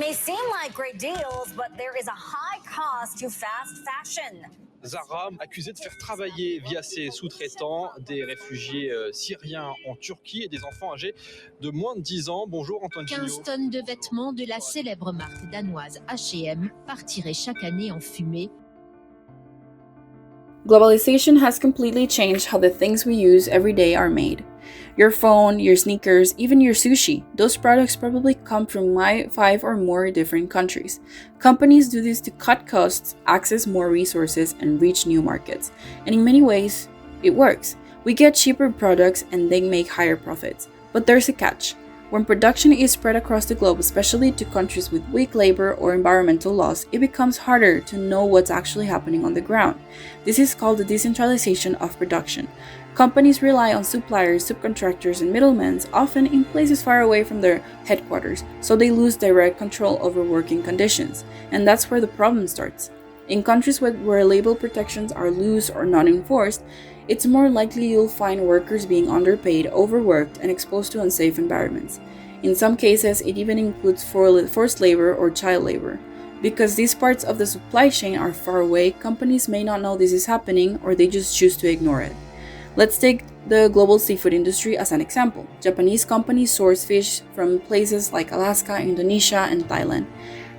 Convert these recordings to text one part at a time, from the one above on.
may seem like great deals, but there is a high cost to fast fashion. Zara, accusée de faire travailler via ses sous-traitants des réfugiés syriens en Turquie et des enfants âgés de moins de 10 ans. Bonjour Antoine Gignot. 15 tonnes de vêtements de la célèbre marque danoise H&M partiraient chaque année en fumée. Globalization has completely changed how the things we use every day are made. Your phone, your sneakers, even your sushi, those products probably come from 5 or more different countries. Companies do this to cut costs, access more resources, and reach new markets. And in many ways, it works. We get cheaper products and they make higher profits. But there's a catch. When production is spread across the globe, especially to countries with weak labor or environmental laws, it becomes harder to know what's actually happening on the ground. This is called the decentralization of production. Companies rely on suppliers, subcontractors, and middlemen, often in places far away from their headquarters, so they lose direct control over working conditions. And that's where the problem starts. In countries where labor protections are loose or not enforced, it's more likely you'll find workers being underpaid, overworked, and exposed to unsafe environments. In some cases, it even includes forced labor or child labor. Because these parts of the supply chain are far away, companies may not know this is happening, or they just choose to ignore it. Let's take the global seafood industry as an example. Japanese companies source fish from places like Alaska, Indonesia, and Thailand.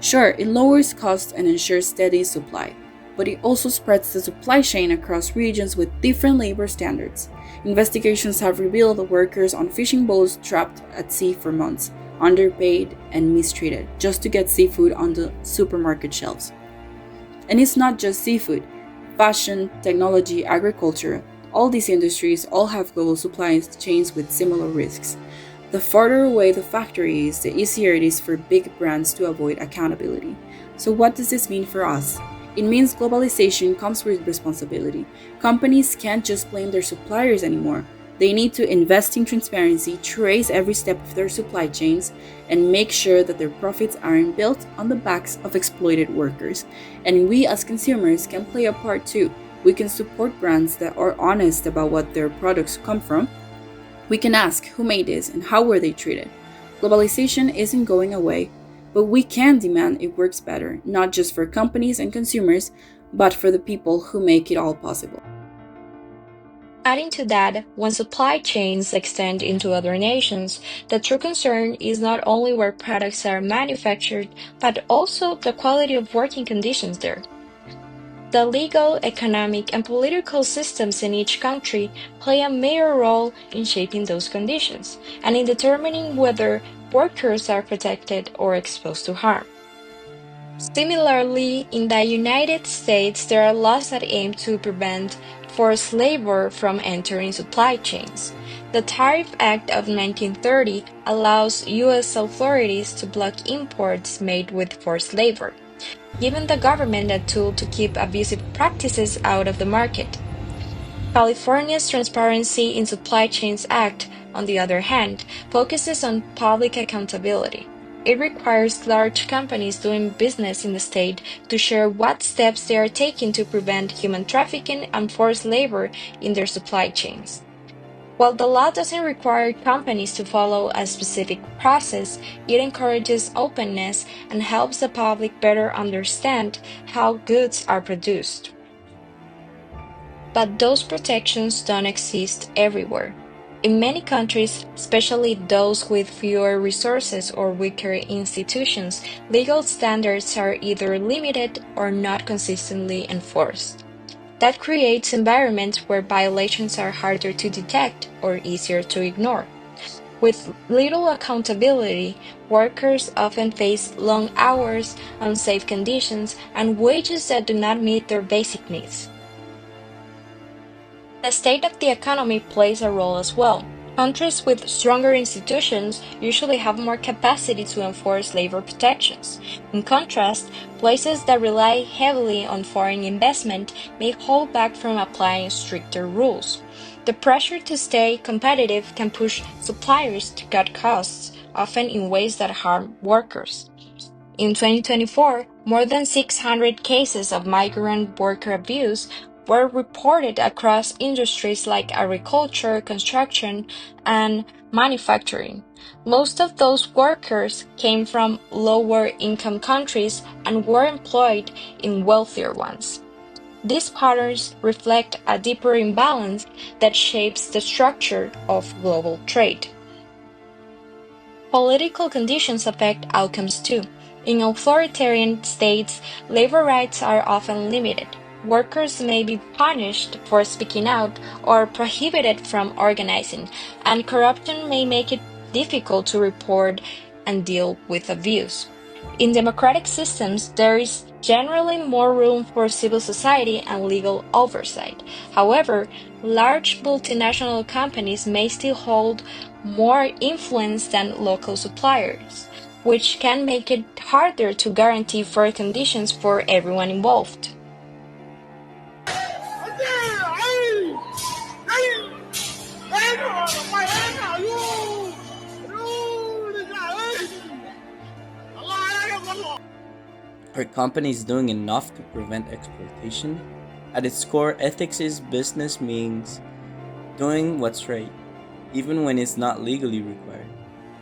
Sure, it lowers costs and ensures steady supply, but it also spreads the supply chain across regions with different labor standards. Investigations have revealed the workers on fishing boats trapped at sea for months, underpaid and mistreated, just to get seafood on the supermarket shelves. And it's not just seafood. Fashion, technology, agriculture, all these industries all have global supply chains with similar risks. The farther away the factory is, the easier it is for big brands to avoid accountability. So what does this mean for us? It means globalization comes with responsibility. Companies can't just blame their suppliers anymore. They need to invest in transparency, trace every step of their supply chains, and make sure that their profits aren't built on the backs of exploited workers. And we as consumers can play a part too. We can support brands that are honest about what their products come from. We can ask who made this and how were they treated. Globalization isn't going away, but we can demand it works better, not just for companies and consumers, but for the people who make it all possible. Adding to that, when supply chains extend into other nations, the true concern is not only where products are manufactured, but also the quality of working conditions there. The legal, economic, and political systems in each country play a major role in shaping those conditions, and in determining whether workers are protected or exposed to harm. Similarly, in the United States, there are laws that aim to prevent forced labor from entering supply chains. The Tariff Act of 1930 allows U.S. authorities to block imports made with forced labor, giving the government a tool to keep abusive practices out of the market. California's Transparency in Supply Chains Act, on the other hand, focuses on public accountability. It requires large companies doing business in the state to share what steps they are taking to prevent human trafficking and forced labor in their supply chains. While the law doesn't require companies to follow a specific process, it encourages openness and helps the public better understand how goods are produced. But those protections don't exist everywhere. In many countries, especially those with fewer resources or weaker institutions, legal standards are either limited or not consistently enforced. That creates environments where violations are harder to detect or easier to ignore. With little accountability, workers often face long hours, unsafe conditions, and wages that do not meet their basic needs. The state of the economy plays a role as well. Countries with stronger institutions usually have more capacity to enforce labor protections. In contrast, places that rely heavily on foreign investment may hold back from applying stricter rules. The pressure to stay competitive can push suppliers to cut costs, often in ways that harm workers. In 2024, more than 600 cases of migrant worker abuse were reported across industries like agriculture, construction, and manufacturing. Most of those workers came from lower income countries and were employed in wealthier ones. These patterns reflect a deeper imbalance that shapes the structure of global trade. Political conditions affect outcomes too. In authoritarian states, labor rights are often limited. Workers may be punished for speaking out or prohibited from organizing, and corruption may make it difficult to report and deal with abuse. In democratic systems, there is generally more room for civil society and legal oversight. However, large multinational companies may still hold more influence than local suppliers, which can make it harder to guarantee fair conditions for everyone involved. Are companies doing enough to prevent exploitation? At its core, ethics is business means doing what's right, even when it's not legally required.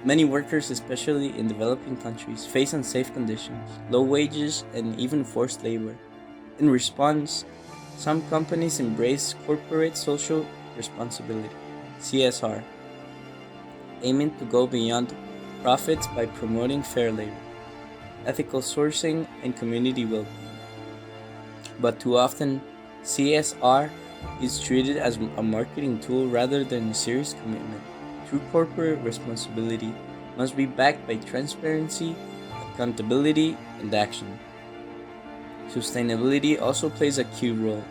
Many workers, especially in developing countries, face unsafe conditions, low wages, and even forced labor. In response, some companies embrace corporate social responsibility, CSR, aiming to go beyond profits by promoting fair labor, ethical sourcing, and community well-being. But too often, CSR is treated as a marketing tool rather than a serious commitment. True corporate responsibility must be backed by transparency, accountability, and action. Sustainability also plays a key role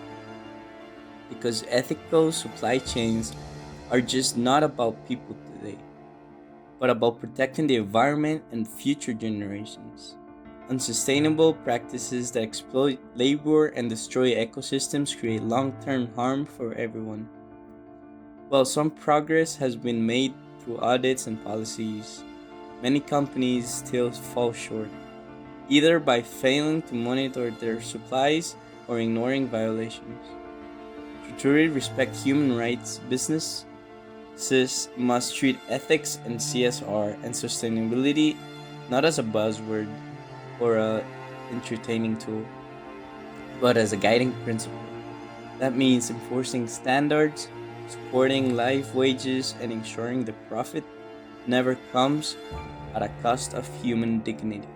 because ethical supply chains are just not about people today, but about protecting the environment and future generations. Unsustainable practices that exploit labor and destroy ecosystems create long-term harm for everyone. While some progress has been made through audits and policies, many companies still fall short, either by failing to monitor their supplies or ignoring violations. To truly respect human rights, businesses must treat ethics and CSR and sustainability not as a buzzword or an entertaining tool, but as a guiding principle. That means enforcing standards, supporting life wages, and ensuring the profit never comes at a cost of human dignity.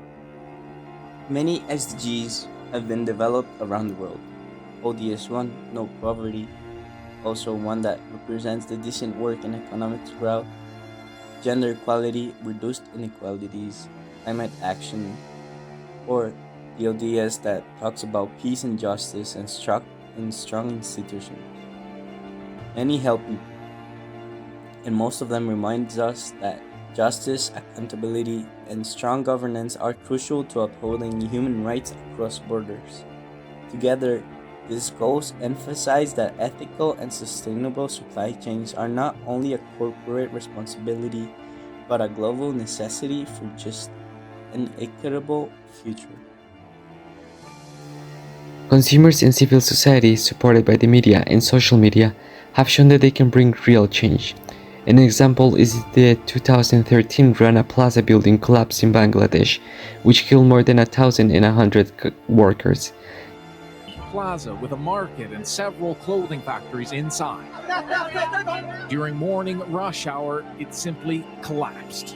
Many SDGs have been developed around the world. ODS 1, no poverty, also one that represents the decent work and economic growth, gender equality, reduced inequalities, climate action, or the ODS that talks about peace and justice and strong institutions. Many help people, and most of them reminds us that justice, accountability, and strong governance are crucial to upholding human rights across borders. Together, these goals emphasize that ethical and sustainable supply chains are not only a corporate responsibility, but a global necessity for just an equitable future. Consumers and civil society, supported by the media and social media, have shown that they can bring real change. An example is the 2013 Rana Plaza building collapse in Bangladesh, which killed more than 1,100 workers. Plaza with a market and several clothing factories inside. During morning rush hour, it simply collapsed.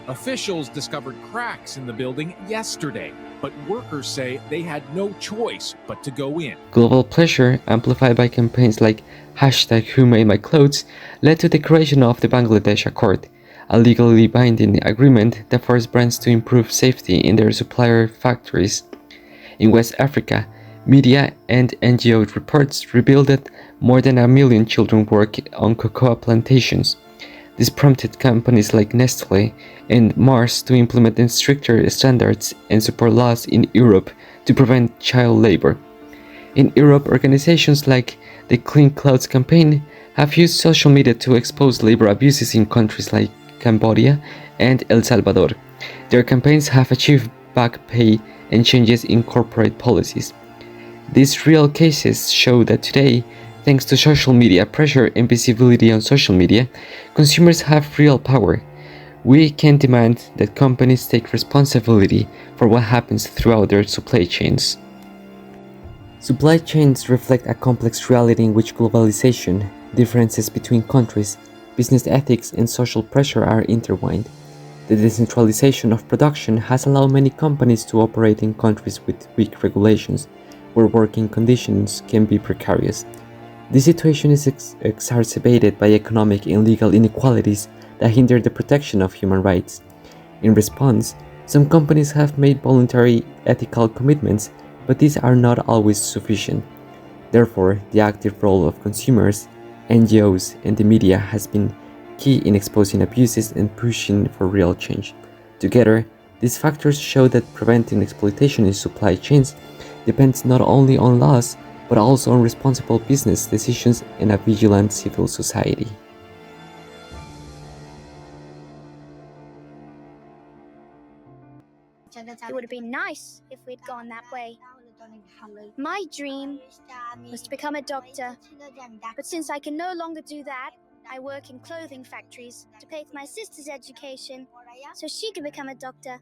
Officials discovered cracks in the building yesterday, but workers say they had no choice but to go in. Global pressure, amplified by campaigns like #WhoMadeMyClothes, led to the creation of the Bangladesh Accord, a legally binding agreement that forced brands to improve safety in their supplier factories. In West Africa, media and NGO reports revealed that more than 1 million children work on cocoa plantations. This prompted companies like Nestle and Mars to implement stricter standards and support laws in Europe to prevent child labor. In Europe, organizations like the Clean Clothes Campaign have used social media to expose labor abuses in countries like Cambodia and El Salvador. Their campaigns have achieved back pay and changes in corporate policies. These real cases show that today, thanks to social media pressure and visibility on social media, consumers have real power. We can demand that companies take responsibility for what happens throughout their supply chains. Supply chains reflect a complex reality in which globalization, differences between countries, business ethics, and social pressure are intertwined. The decentralization of production has allowed many companies to operate in countries with weak regulations, where working conditions can be precarious. This situation is exacerbated by economic and legal inequalities that hinder the protection of human rights. In response, some companies have made voluntary ethical commitments, but these are not always sufficient. Therefore, the active role of consumers, NGOs, and the media has been key in exposing abuses and pushing for real change. Together, these factors show that preventing exploitation in supply chains depends not only on laws, but also on responsible business decisions and a vigilant civil society. It would have been nice if we'd gone that way. My dream was to become a doctor, but since I can no longer do that, I work in clothing factories to pay for my sister's education so she can become a doctor.